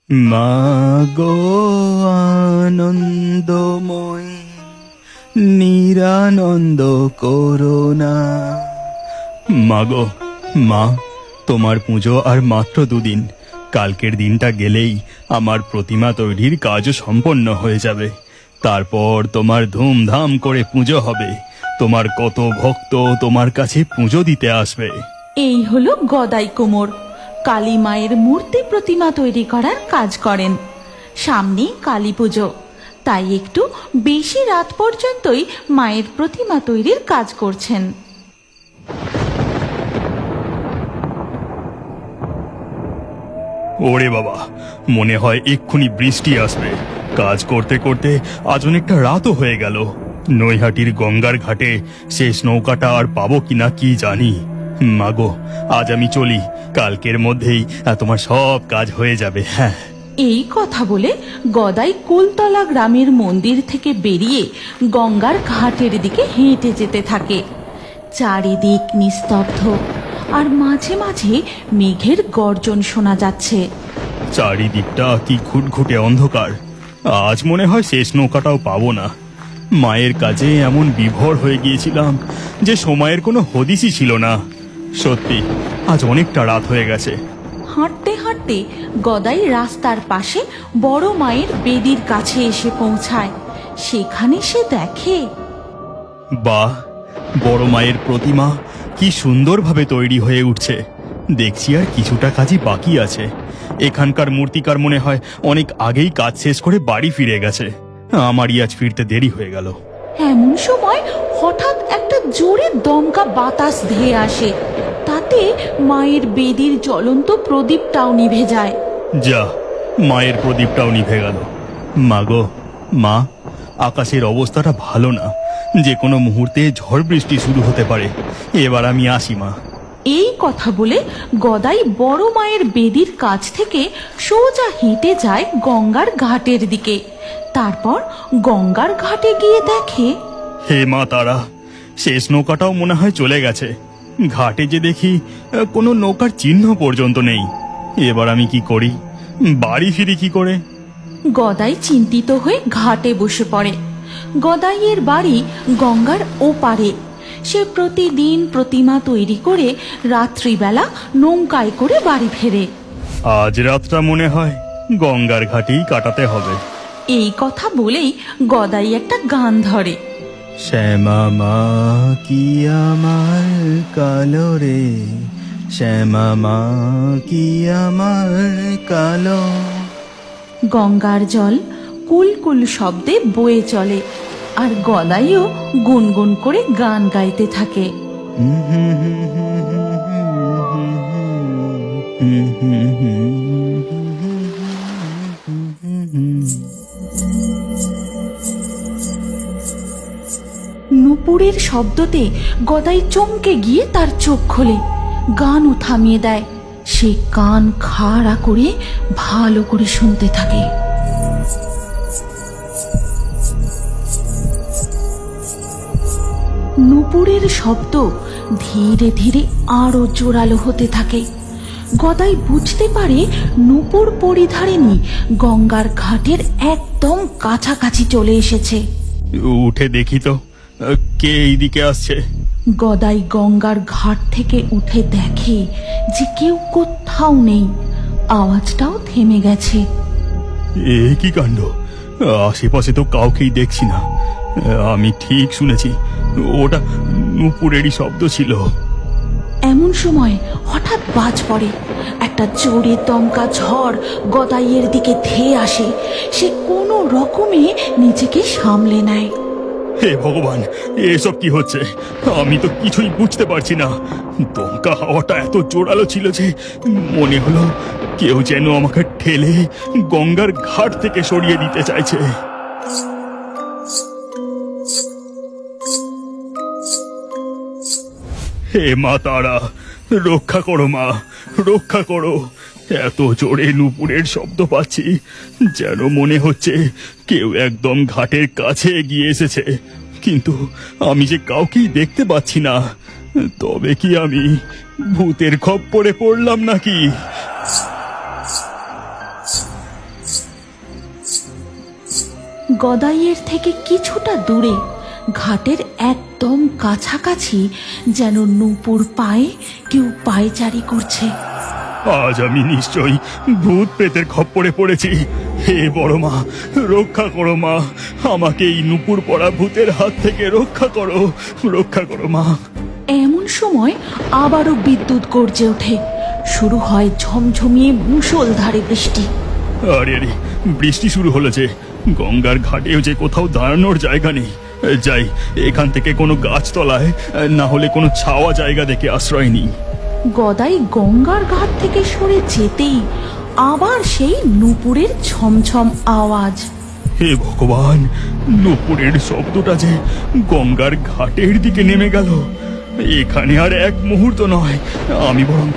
মাগো আনন্দময়, নিরানন্দ করোনা। মাগো, মা, তোমার পুজো আর মাত্র 2 দিন। কালকের দিনটা গেলেই আমার প্রতিমা তৈরির কাজও সম্পন্ন হয়ে যাবে। তারপর তোমার ধুমধাম করে পুজো হবে। তোমার কত ভক্ত তোমার কাছে পুজো দিতে আসবে। এই হলো গদাই কোমর। কালী মায়ের মূর্তি প্রতিমা তৈরি করার কাজ করেন। সামনেই কালী পুজো, তাই একটু বেশি রাত পর্যন্তই মায়ের প্রতিমা তৈরির কাজ করছেন। ওরে বাবা, মনে হয় এক্ষুনি বৃষ্টি আসবে। কাজ করতে করতে আজ অনেকটা রাতও হয়ে গেল। নৈহাটির গঙ্গার ঘাটে শেষ নৌকাটা আর পাবো কিনা কি জানি। মাগো, আজ আমি চলি। কালকের মধ্যেই তোমার সব কাজ হয়ে যাবে। হ্যাঁ। এই কথা বলে গদাই কুলতলা গ্রামের মন্দির থেকে বেরিয়ে গঙ্গার ঘাটের দিকে হেঁটে যেতে থাকে। চারিদিক নিস্তব্ধ, আর মাঝে মাঝে মেঘের গর্জন শোনা যাচ্ছে। চারিদিকটা কি ঘুটঘুটে অন্ধকার। আজ মনে হয় শেষ নৌকাটাও পাবো না। মায়ের কাজে এমন বিভোর হয়ে গিয়েছিলাম যে সময়ের কোনো হদিসই ছিল না। সত্যি আজ অনেকটা রাত হয়ে গেছে। হাঁটতে হাঁটতে গদাই রাস্তার পাশে বড় মায়ের বেদির কাছে এসে পৌঁছায়। সেখানে সে দেখে, বাহ, বড় মায়ের প্রতিমা কি সুন্দরভাবে তৈরি হয়ে উঠছে। দেখছি আর কিছুটা কাজই বাকি আছে। এখানকার মূর্তিকার মনে হয় অনেক আগেই কাজ শেষ করে বাড়ি ফিরে গেছে। আমারই আজ ফিরতে দেরি হয়ে গেল। এমন সময় হঠাৎ একটা জোরে দমকা বাতাস ধেয়ে আসে। তাতে মায়ের বেদির জ্বলন্ত প্রদীপটাও নিভে যায়। যা, মায়ের প্রদীপটাও নিভে গেল। মাগো, মা, আকাশের অবস্থাটা ভালো না। যে কোনো মুহূর্তে ঝড় বৃষ্টি শুরু হতে পারে। এবার আমি আসি, মা। এই কথা বলে গদাই বড় মায়ের বেদির কাছ থেকে সোজা হেঁটে যায় গঙ্গার ঘাটের দিকে। তারপর গঙ্গার ঘাটে গিয়ে দেখে, হে মা তারা, শেষ নৌকাটাও মনে হয় চলে গেছে। ঘাটে যে দেখি কোনো নৌকার চিহ্ন পর্যন্ত নেই। এবার আমি কি করি? বাড়ি ফিরি কি করে? গদাই চিন্তিত হয়ে ঘাটে বসে পড়ে। গদাইয়ের বাড়ি গঙ্গার ওপারে। সে প্রতিদিন প্রতিমা তৈরি করে রাত্রিবেলা নৌকায় করে বাড়ি ফেরে। আজ রাতটা মনে হয় গঙ্গার ঘাটেই কাটাতে হবে। এই কথা বলেই গদাই একটা গান ধরে। শ্যামা মা কি আমার কালো রে, শ্যামা মা কি আমার কালো। গঙ্গার জল কুলকুল শব্দে বয়ে চলে, আর গদাইও গুনগুন করে গান গাইতে থাকে। নুপুরের শব্দতে গদাই চমকে গিয়ে তার চোখ খোলে। গানও থামিয়ে দেয়। সে কান খাড়া করে ভালো করে শুনতে থাকে। নুপুরের শব্দ ধীরে ধীরে আরো জোরালো হতে থাকে। গদাই বুঝতে পারে নুপুর পরিধারিণী গঙ্গার ঘাটের একদম কাছাকাছি চলে এসেছে। উঠে দেখি তো কে এইদিকে আসছে। গদাই গঙ্গার ঘাট থেকে উঠে দেখে যে কেউ কোথাও নেই। আওয়াজটাও থেমে গেছে। এ কি কাণ্ড! আশেপাশে তো কাউকেই দেখছি না। আমি ঠিক শুনেছি, ওটা নুপুরেরই শব্দ ছিল। এমন সময় হঠাৎ বাজ পড়ে। একটা জোরে দমকা ঝড় গদাইয়ের দিকে ধেয়ে আসে। সে কোনো রকমে নিজেকে সামলে নেয়। হে ভগবান, এসব কি হচ্ছে? আমি তো কিছুই বুঝতে পারছি না। দমকা হাওয়াটা এত জোরালো ছিল যে মনে হলো কেউ যেন আমাকে ঠেলে গঙ্গার ঘাট থেকে সরিয়ে দিতে চাইছে। হে মা তারা, রক্ষা করো মা, রক্ষা করো। এত জোরে নুপুরের শব্দ পাচ্ছি যেন মনে হচ্ছে কেউ একদম ঘাটের কাছে এগিয়ে এসেছে। কিন্তু আমি যে কাউকেই দেখতে পাচ্ছি না। তবে কি আমি ভূতের খপ্পরে পড়লাম নাকি? গদাইয়ের থেকে কিছুটা দূরে ঘাটের একদম কাছাকাছি যেন নূপুর পায়ে কেউ পায়চারি করছে। আজ আমি নিশ্চয়ই ভূত প্রেতের খপ্পরে পড়েছি। হে বড় মা, রক্ষা করো মা, আমাকে এই নুপুর পড়া ভূতের হাত থেকে রক্ষা করো, রক্ষা করো মা। এমন সময় আবারও বিদ্যুৎ গর্জে ওঠে। শুরু হয় ঝমঝমিয়ে মুষলধারে বৃষ্টি। আরে আরে, বৃষ্টি শুরু হলো যে, গঙ্গার ঘাটেও যে কোথাও দাঁড়ানোর জায়গা নেই। যাই, এখান থেকে কোনো গাছতলায় না হলে কোনো ছাওয়া জায়গা দেখে আশ্রয় নিই। গদাই গঙ্গার ঘাট থেকে সরে যেতেই আবার সেই নূপুরের ছমছম আওয়াজ। হে ভগবান, নুপুরের শব্দটা যে গঙ্গার ঘাটের দিকে নেমে গেল। এখানে আর এক মুহূর্ত নয়, আমি বরং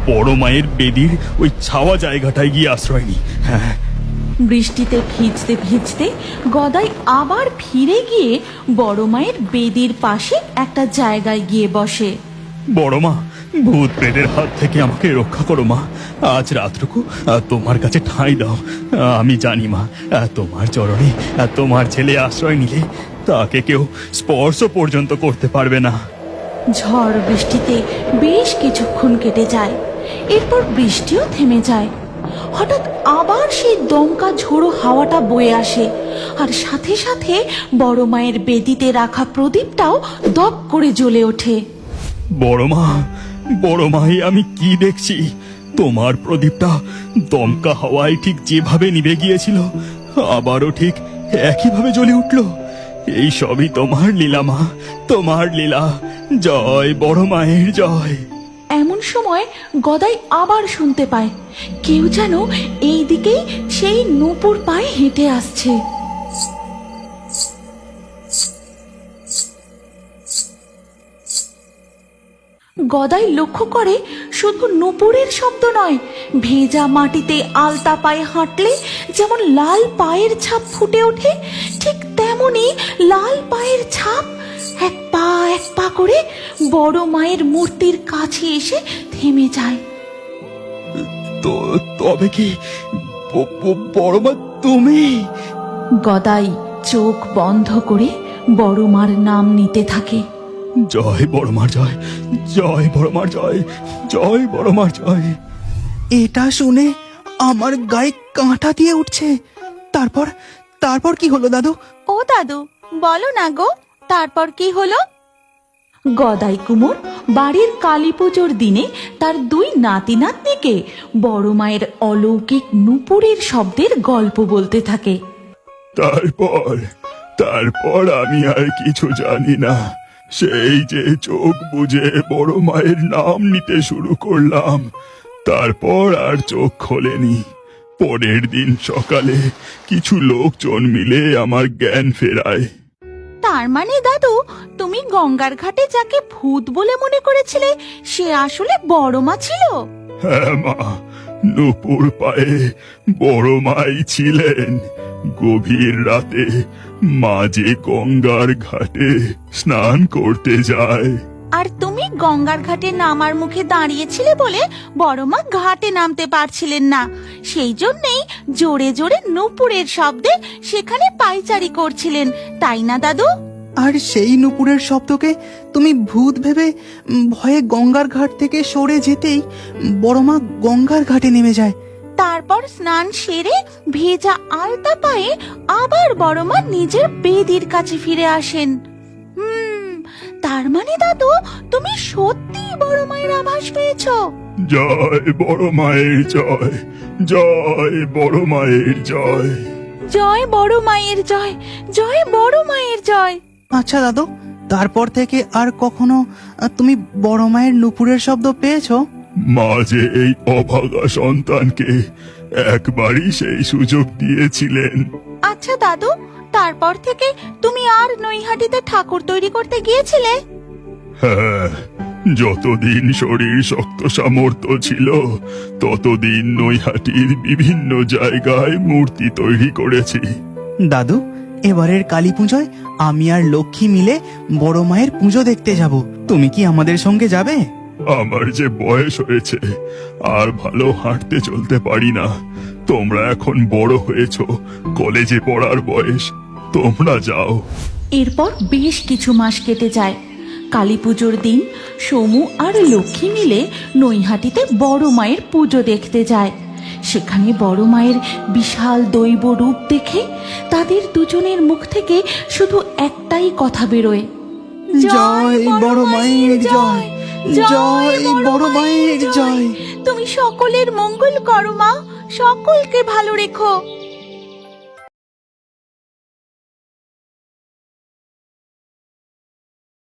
বড় মায়ের বেদির ওই ছাওয়া জায়গাটায় গিয়ে আশ্রয় নিই। হ্যাঁ। বৃষ্টিতে ভিজতে ভিজতে গদাই আবার ফিরে গিয়ে বড় মায়ের বেদির পাশে একটা জায়গায় গিয়ে বসে। বড় মা, ভূত প্রেতের হাত থেকে আমাকে রক্ষা করো মা। আজ রাতটুকু তোমার কাছে ঠাঁই দাও। আমি জানি মা, তোমার চরণে তোমার ছেলে আশ্রয় নিলে তাকে কেউ স্পর্শ পর্যন্ত করতে পারবে না। ঝড় বৃষ্টিতে বেশ কিছুক্ষণ কেটে যায়। এরপর বৃষ্টিও থেমে যায়। হঠাৎ আবার সেই দমকা ঝোড়ো হাওয়াটা বয়ে আসে, আর সাথে সাথে বড় মায়ের বেদিতে রাখা প্রদীপটাও দপ করে জ্বলে ওঠে। বড় মা, বড় মাই আমি কি দেখছি? তোমার প্রদীপটা দমকা হাওয়ায় ঠিক যেভাবে নিভে গিয়েছিল আবারও ঠিক একইভাবে জ্বলে উঠল। এই সবই তোমার লীলা মা, তোমার লীলা। জয় বড় মায়ের জয়। এমন সময় গদাই আবার শুনতে পায় কেউ যেন এই দিকেই সেই নূপুর পায়ে হেঁটে আসছে। গদাই লক্ষ্য করে শুধু নূপুরের শব্দ নয়, ভেজা মাটিতে আলতা পায়ে হাঁটলে যেমন লাল পায়ের ছাপ ফুটে ওঠে, ঠিক তেমনি লাল পায়ের ছাপ এক পা করে বড় মায়ের মূর্তির কাছে এসে থেমে যায়। তবে কি বড় মা তুমি? গদাই চোখ বন্ধ করে বড় মার নাম নিতে থাকে। জয় বড় মার জয়, জয় বড় মার জয়, জয় বড় মার জয়। এটা শুনে আমার গায়ে কাঁটা দিয়ে উঠছে। তারপর তারপর কি হলো দাদু? ও দাদু, বলো না গো, তারপর কি হলো? গদাই কুমোর বাড়ির কালী পুজোর দিনে তার দুই নাতি নাতনিকে বড় মায়ের অলৌকিক নূপুরের শব্দের গল্প বলতে থাকে। তারপর আমি আর কিছু জানি না। সেই যে চোখ বুজে বড় মায়ের নাম নিতে শুরু করলাম, তারপর আর চোখ খোলেনি। পরের দিন সকালে কিছু লোকজন মিলে আমার জ্ঞান ফেরায়। তার মানে দাদু, তুমি গঙ্গার ঘাটে যাকে ভূত বলে মনে করেছিলে সে আসলে বড় মা ছিল? হ্যাঁ মা, নূপুর পায়ে বড় মাই ছিলেন। গভীর রাতে মা যে গঙ্গার ঘাটে স্নান করতে যায়, আর তুমি গঙ্গার ঘাটে নামার মুখে দাঁড়িয়েছিলে বলে বড় মা ঘাটে নামতে পারছিলেন না, সেই জন্যেই জোরে জোরে নূপুরের শব্দে সেখানে পায়চারি করছিলেন, তাই না দাদু? আর সেই নুপুরের শব্দকে তুমি ভূত ভেবে ভয়ে গঙ্গার ঘাট থেকে সরে যেতেই বড় মা গঙ্গার ঘাটে নেমে যায়। তারপর স্নান সেরে ভেজা আলতা পায়ে আবার বড় মা নিজের বেদির কাছে ফিরে আসেন। তার মানে দাদু, তুমি সত্যি বড় মায়ের আভাস পেয়েছো। জয় বড় মায়ের জয়, জয় বড় মায়ের জয়। জয় বড় মায়ের জয়, জয় বড় মায়ের জয়। আচ্ছা দাদু, তারপর থেকে আর কখনো তুমি বড় মায়ের নুপুরের শব্দ পেয়েছো? মা যে এই অভাগা সন্তানকে একবারই সেই সুযোগ দিয়েছিলেন। আচ্ছা দাদু, তারপর থেকে তুমি আর নৈহাটিতে ঠাকুর তৈরি করতে গিয়েছিলে? হ্যাঁ, যতদিন শরীর শক্ত সামর্থ্য ছিল ততদিন নৈহাটির বিভিন্ন জায়গায় মূর্তি তৈরি করেছি। দাদু, এবারের কালী পুজোয় আমি আর লক্ষ্মী মিলে বড় মায়ের পুজো দেখতে যাব। তুমি কি আমাদের সঙ্গে যাবে? আমার যে বয়স হয়েছে, আর ভালো হাঁটতে চলতে পারি না। তোমরা এখন বড় হয়েছো, কলেজে পড়ার বয়স, তোমরা যাও। এরপর বেশ কিছু মাস কেটে যায়। কালী পুজোর দিন সমু আর লক্ষ্মী মিলে নৈহাটিতে বড় মায়ের পুজো দেখতে যায়। সেখানে বড় মায়ের বিশাল দৈব রূপ দেখে তাদের দুজনের মুখ থেকে শুধু একটাই কথা বেরোয়, জয় বড় মায়ের জয়, জয় বড় মায়ের জয়। তুমি সকলের মঙ্গল করো মা, সকলকে ভালো রেখো।